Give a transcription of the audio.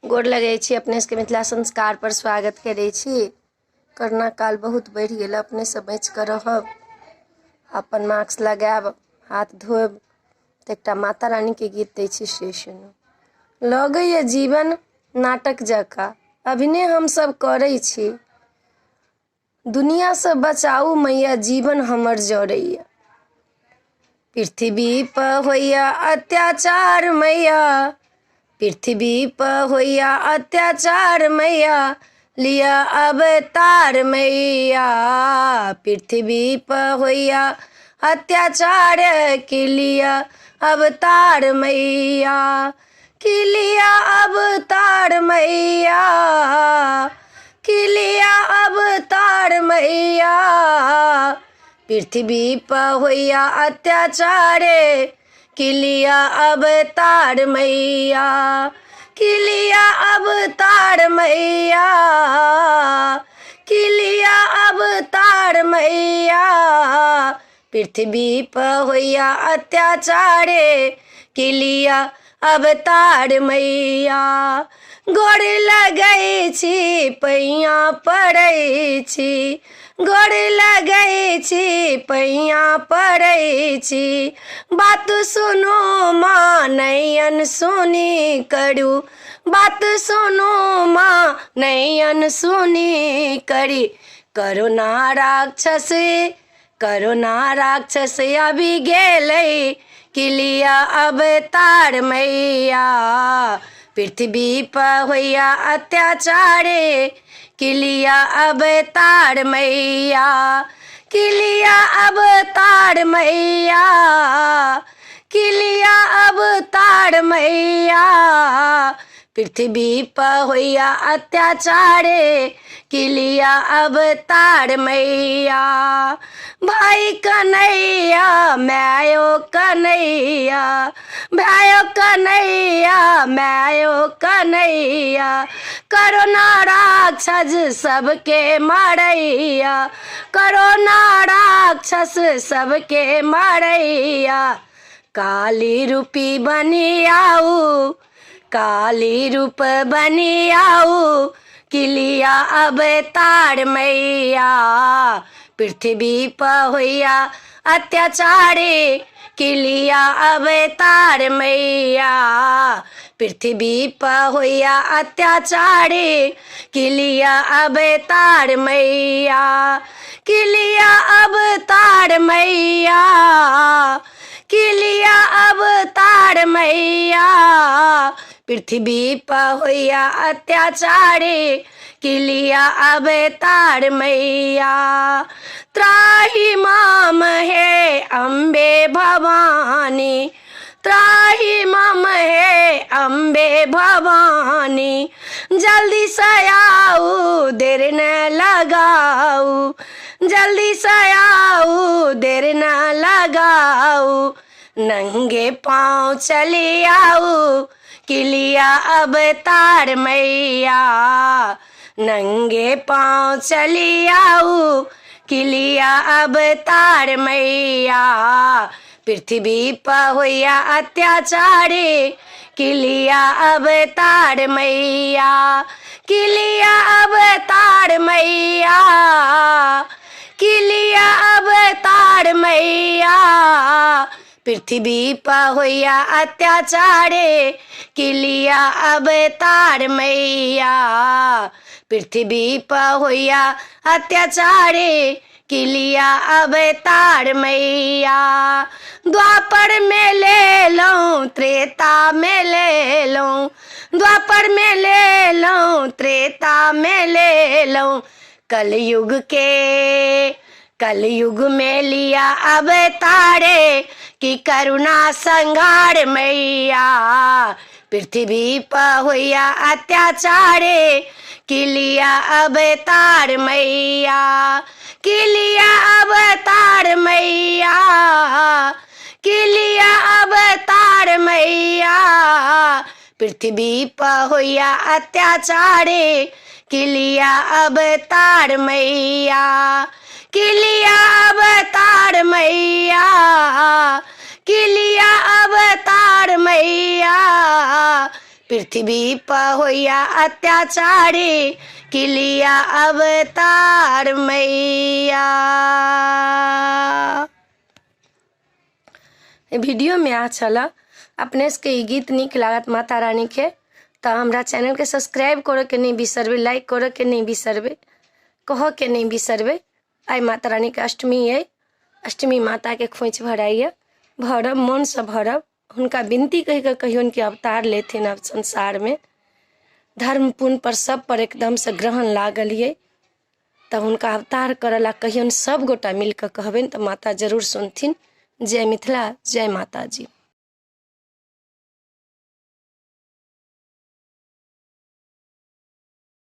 गोर लगै छी। अपने सबके मिथिला संस्कार पर स्वागत करै छी। कोरोना काल बहुत बढ़ि गेल, अपने सब बचि कऽ रहब, अपन मास्क लगायब, हाथ धोब। तऽ एकटा माता रानी के गीत दै छी से सुनू। लगैए जीवन नाटक जकाँ अभिनय हमसब करै छी, दुनिया से बचाऊ मैया जीवन हमर जरैया। पृथ्वी पर होइया अत्याचार मैया, पृथ्वी पर होइया अत्याचार मैया, लिया अवतार मैया। पृथ्वी पर होइया अत्याचार के लिया अवतार मैया, कि लिया अवतार मैया, कि लिया अवतार मैया। पृथ्वी पर होइया अत्याचार कि लिया अवतार मैया, कि लिया अवतार मैया, कि लिया अवतार मैया। पृथ्वी पर होइया अत्याचार कि लिया अवतार मैया। गोर लगै छी पैया पड़ै छी, गोर लगै छी पैया पड़ै छी। बात सुनो माँ नयन सुनी करू, बात सुनो माँ नयन सुनी करी। करोना राक्षस, करोना राक्षस अभी गेलै कि लिया अवतार मैया। पृथ्वी पर होइया अत्याचार कि लिया अवतार मैया, कि लिया अवतार मैया, कि लिया अवतार मैया। पृथ्वी पर होइया अत्याचार कि लिया अवतार मैया। भाई कन्हैया मायो कन्हैया, भायो कन्हैया मायो कन्हैया। करोना राक्षस सबके मारैया, करोना राक्षस सबके मारैया। काली रूपी बनी आऊ, काली रूप बनी आऊ, कि लिया अवतार मैया। पृथ्वी पर होइया अत्याचार कि लिया अवतार मैया। पृथ्वी पर होइया अत्याचार कि लिया अवतार मैया, कि लिया अवतार मैया, कि लिया अवतार मैया। पृथ्वी पर होइया अत्याचार कि लिया अवतार मैया। त्राहि माम हे अम्बे भवानी, त्राहि माम हे अम्बे भवानी। जल्दी से आओ देर न लगाओ, जल्दी से आओ देर न लगाओ। नंगे पाँव चली आओ कि लिया अवतार मैया, नंगे पाँव चली आओ कि लिया अवतार मैया। पृथ्वी पर होइया अत्याचार कि लिया अवतार मैया, कि लिया अवतार मैया, कि लिया अवतार मैया। पृथ्वी पर होइया अत्याचार कि लिया अवतार मैया। पृथ्वी पर होइया अत्याचार कि लिया अवतार मैया। द्वापर में ले लो त्रेता में ले लो, द्वापर में ले लो त्रेता में ले लो। कलयुग के, कलयुग में लिया अवतार कि करुणा संहार मैया। पृथ्वी पर होइया अत्याचार कि लिया अवतार मैया, कि लिया अवतार मैया, कि लिया अवतार मैया। पृथ्वी पर होइया अत्याचार कि लिया अवतार मैया, कि लिया अवतार मैया, कि लिया अवतार मैया। पृथ्वी पर होया अत्याचारी किलिया अवतार मैया। वीडियो में आ चला अपने के ई गीत निक लागत माता रानी के तो हमरा चैनल के सब्सक्राइब करे के नहीं बिसरबे, लाइक करे के नहीं बिसरबे, कह के नहीं बिसरबे। आई माता रानी के अष्टमी है, अष्टमी माता के खोइच भराइए, भरब मन से भरब, उनका विनती कह के कहियो उनके अवतार लेथिन अब संसार में। धर्म पुण्य पर सब पर एकदम से ग्रहण लागलिए तब उनका अवतार करला कहियो सब गोटा मिलकर कहबेन तो माता जरूर सुनथिन। जय मिथिला, जय माता जी।